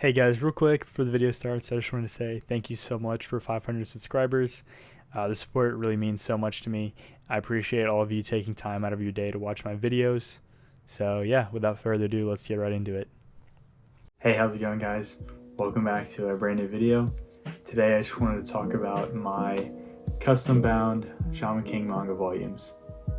Hey guys, real quick before the video starts, I just wanted to say thank you so much for 500 subscribers. The support really means so much to me. I appreciate all of you taking time out of your day to watch my videos. So yeah, without further ado, let's get right into it. Hey, how's it going guys? Welcome back to a brand new video. Today I just wanted to talk about my custom-bound Shaman King manga volumes.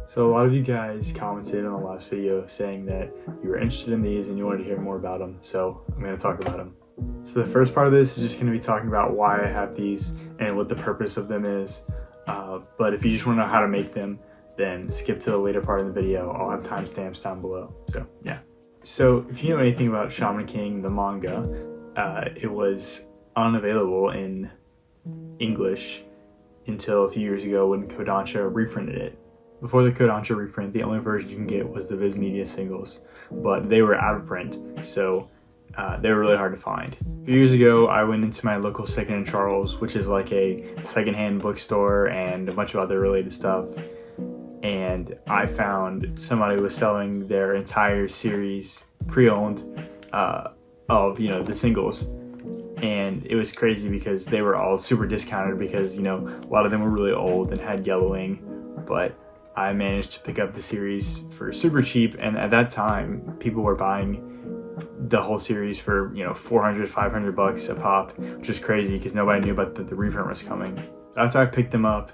So a lot of you guys commented on the last video saying that you were interested in these and you wanted to hear more about them, so I'm going to talk about them. So the first part of this is just going to be talking about why I have these and what the purpose of them is. But if you just want to know how to make them, then skip to the later part of the video. I'll have timestamps down below. So yeah. So if you know anything about Shaman King, the manga, it was unavailable in English until a few years ago when Kodansha reprinted it. Before the Kodansha reprint, the only version you can get was the Viz Media singles, but they were out of print, so they were really hard to find. A few years ago, I went into my local Second and Charles, which is like a secondhand bookstore and a bunch of other related stuff, and I found somebody was selling their entire series pre-owned of the singles. And it was crazy because they were all super discounted because, a lot of them were really old and had yellowing, but I managed to pick up the series for super cheap, and at that time people were buying the whole series for 400 500 bucks a pop, which is crazy because nobody knew about the reprint was coming. After I picked them up,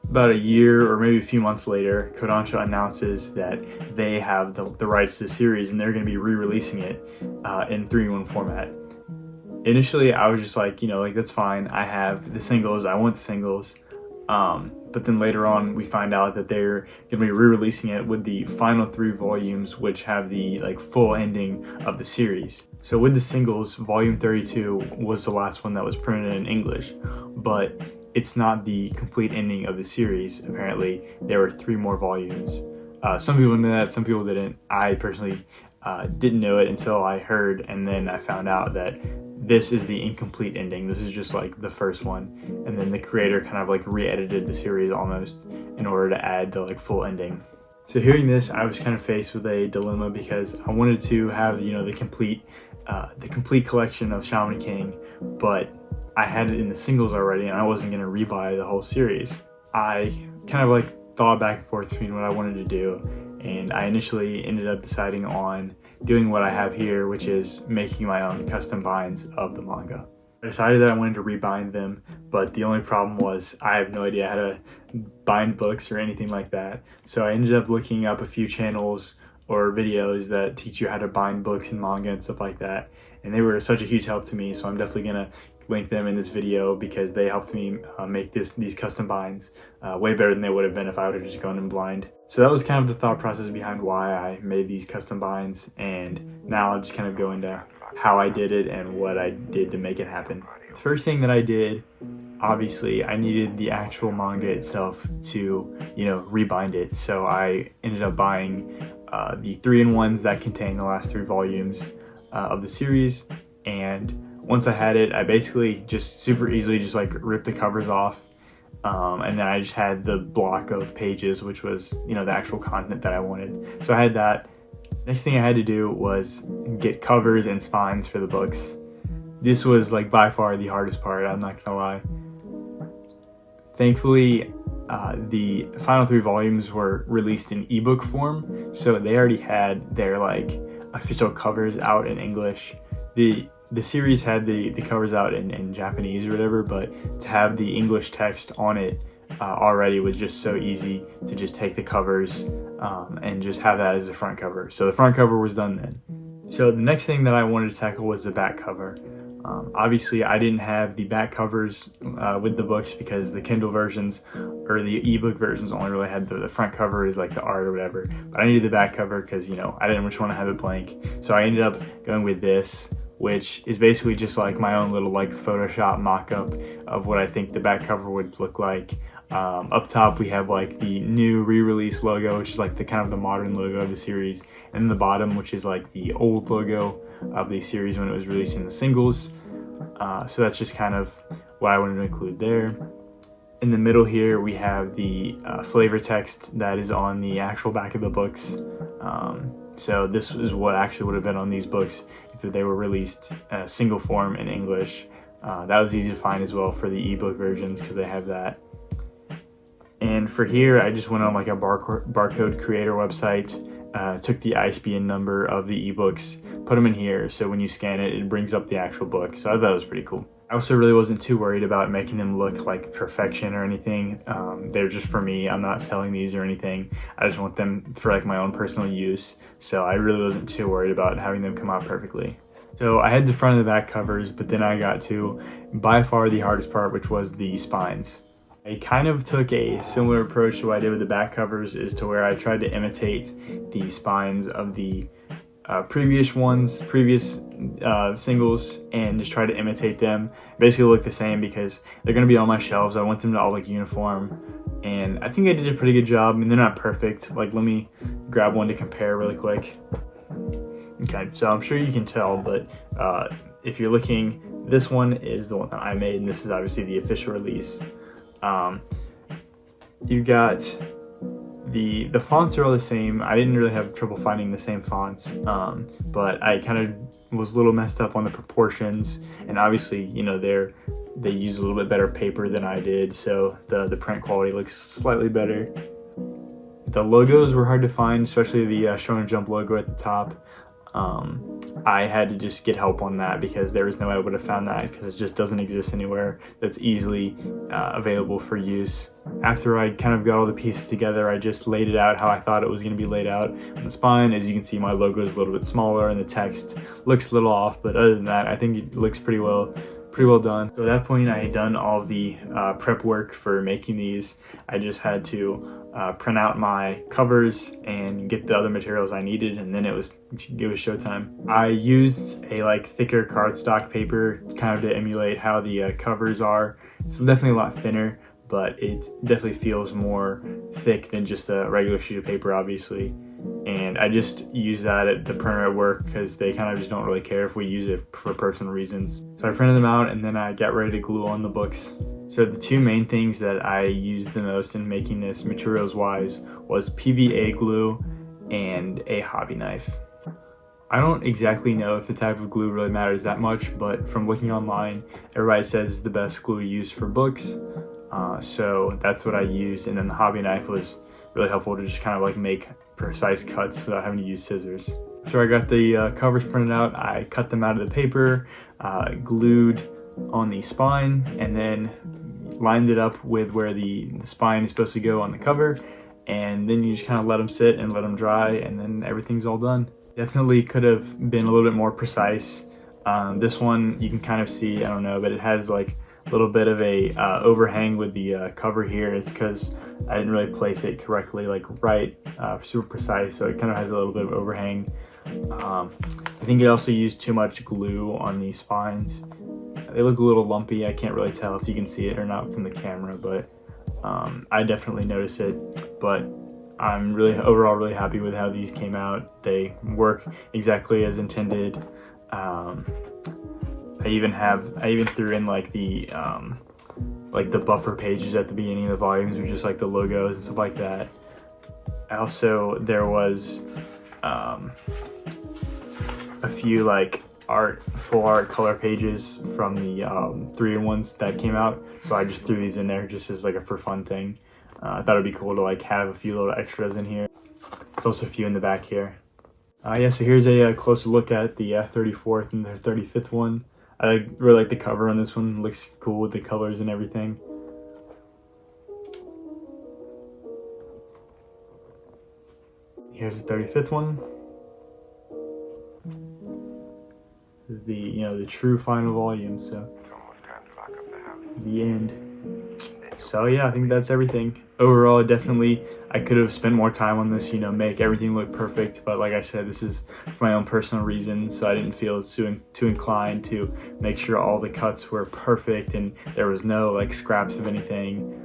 about a year or maybe a few months later, Kodansha announces that they have the rights to the series and they're going to be re-releasing it in 3-in-1 format. Initially I was just like, that's fine, I have the singles, I want the singles. But then later on we find out that they're going to be re-releasing it with the final 3 volumes, which have the full ending of the series. So with the singles, volume 32 was the last one that was printed in English, but it's not the complete ending of the series. Apparently there were 3 more volumes. Some people knew that, some people didn't. I personally didn't know it until I heard, and then I found out that this is the incomplete ending. This is just the first one, and then the creator kind of re-edited the series almost in order to add the full ending. So hearing this, I was kind of faced with a dilemma because I wanted to have the complete collection of Shaman King, but I had it in the singles already and I wasn't going to rebuy the whole series. I kind of thought back and forth between what I wanted to do, and I initially ended up deciding on doing what I have here, which is making my own custom binds of the manga. I decided that I wanted to rebind them, but the only problem was I have no idea how to bind books or anything like that. So I ended up looking up a few channels or videos that teach you how to bind books and manga and stuff like that, and they were such a huge help to me, so I'm definitely gonna link them in this video because they helped me make these custom binds way better than they would have been if I would have just gone in blind. So that was kind of the thought process behind why I made these custom binds, and now I'll just kind of go into how I did it and what I did to make it happen. The first thing that I did, obviously, I needed the actual manga itself to rebind it, so I ended up buying the 3-in-1s that contain the last 3 volumes of the series. And once I had it, I basically just super easily just ripped the covers off, and then I just had the block of pages, which was the actual content that I wanted. So I had that. Next thing I had to do was get covers and spines for the books. This was by far the hardest part, I'm not gonna lie. Thankfully, the final 3 volumes were released in ebook form, so they already had their official covers out in English. The series had the covers out in Japanese or whatever, but to have the English text on it already was just so easy to just take the covers and just have that as the front cover. So the front cover was done then. So the next thing that I wanted to tackle was the back cover. Obviously I didn't have the back covers with the books because the Kindle versions or the ebook versions only really had the front cover is the art or whatever, but I needed the back cover because I didn't just want to have it blank. So I ended up going with this, which is basically just my own little Photoshop mock-up of what I think the back cover would look like. Up top we have the new re-release logo, which is the kind of the modern logo of the series, and then the bottom, which is the old logo of the series when it was released in the singles. So that's just kind of what I wanted to include there. In the middle here we have the flavor text that is on the actual back of the books. So this is what actually would have been on these books if after they were released single form in English. That was easy to find as well for the ebook versions because they have that. And for here, I just went on like a barcode creator website, took the ISBN number of the ebooks, put them in here, so when you scan it, it brings up the actual book. So I thought it was pretty cool. I also really wasn't too worried about making them look like perfection or anything. They're just for me. I'm not selling these or anything. I just want them for like my own personal use. So I really wasn't too worried about having them come out perfectly. So I had the front and the back covers, but then I got to by far the hardest part, which was the spines. I kind of took a similar approach to what I did with the back covers, is to where I tried to imitate the spines of the previous singles, and just try to imitate them. Basically look the same because they're going to be on my shelves. I want them to all look uniform, and I think I did a pretty good job. I mean, they're not perfect. Like, let me grab one to compare really quick. Okay, so I'm sure you can tell, but if you're looking, this one is the one that I made, and this is obviously the official release. You got the fonts are all the same. I didn't really have trouble finding the same fonts, but I kind of was a little messed up on the proportions, and obviously, you know, they use a little bit better paper than I did, so the print quality looks slightly better. The logos were hard to find, especially the Shonen Jump logo at the top. I had to just get help on that because there was no way I would have found that, because it just doesn't exist anywhere that's easily available for use. After I kind of got all the pieces together, I just laid it out how I thought it was going to be laid out on the spine. As you can see, my logo is a little bit smaller and the text looks a little off, but other than that, I think it looks pretty well done. So at that point, I had done all of the prep work for making these. I just had to print out my covers and get the other materials I needed, and then it was showtime. I used a like thicker cardstock paper kind of to emulate how the covers are. It's definitely a lot thinner, but it definitely feels more thick than just a regular sheet of paper, obviously. And I just use that at the printer at work because they kind of just don't really care if we use it for personal reasons. So I printed them out, and then I got ready to glue on the books. So the two main things that I used the most in making this materials wise was PVA glue and a hobby knife. I don't exactly know if the type of glue really matters that much, but from looking online, everybody says it's the best glue used for books. So that's what I used, and then the hobby knife was really helpful to just kind of like make precise cuts without having to use scissors. After I got the covers printed out, I cut them out of the paper, glued on the spine, and then lined it up with where the spine is supposed to go on the cover, and then you just kind of let them sit and let them dry, and then everything's all done. Definitely could have been a little bit more precise. This one you can kind of see, I don't know, but it has like a little bit of a overhang with the cover here. It's because I didn't really place it correctly, like right, super precise, so it kind of has a little bit of overhang. I think it also used too much glue on these spines. They look a little lumpy. I can't really tell if you can see it or not from the camera, but I definitely notice it. But I'm overall really happy with how these came out. They work exactly as intended. I even threw in like the buffer pages at the beginning of the volumes, which just like the logos and stuff like that. Also, there was a few like full art color pages from the 3-in-1s that came out, so I just threw these in there just as like a for fun thing. I thought it'd be cool to like have a few little extras in here. There's also a few in the back here. Yeah, so here's a closer look at the 34th and the 35th one. I really like the cover on this one. It looks cool with the colors and everything. Here's the 35th one. This is the true final volume, so the end. So yeah, I think that's everything. Overall, definitely, I could have spent more time on this, make everything look perfect. But like I said, this is for my own personal reasons, so I didn't feel too inclined to make sure all the cuts were perfect and there was no like scraps of anything.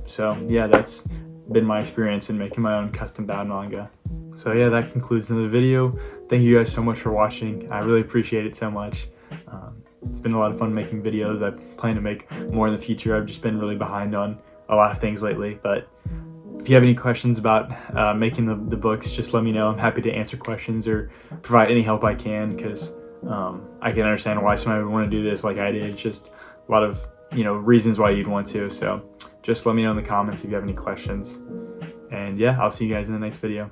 So yeah, that's been my experience in making my own custom-bound manga. So yeah, that concludes another video. Thank you guys so much for watching. I really appreciate it so much. It's been a lot of fun making videos. I plan to make more in the future. I've just been really behind on a lot of things lately, but if you have any questions about making the books, just let me know. I'm happy to answer questions or provide any help I can, because I can understand why somebody would want to do this like I did. It's just a lot of, you know, reasons why you'd want to. So just let me know in the comments if you have any questions. And yeah, I'll see you guys in the next video.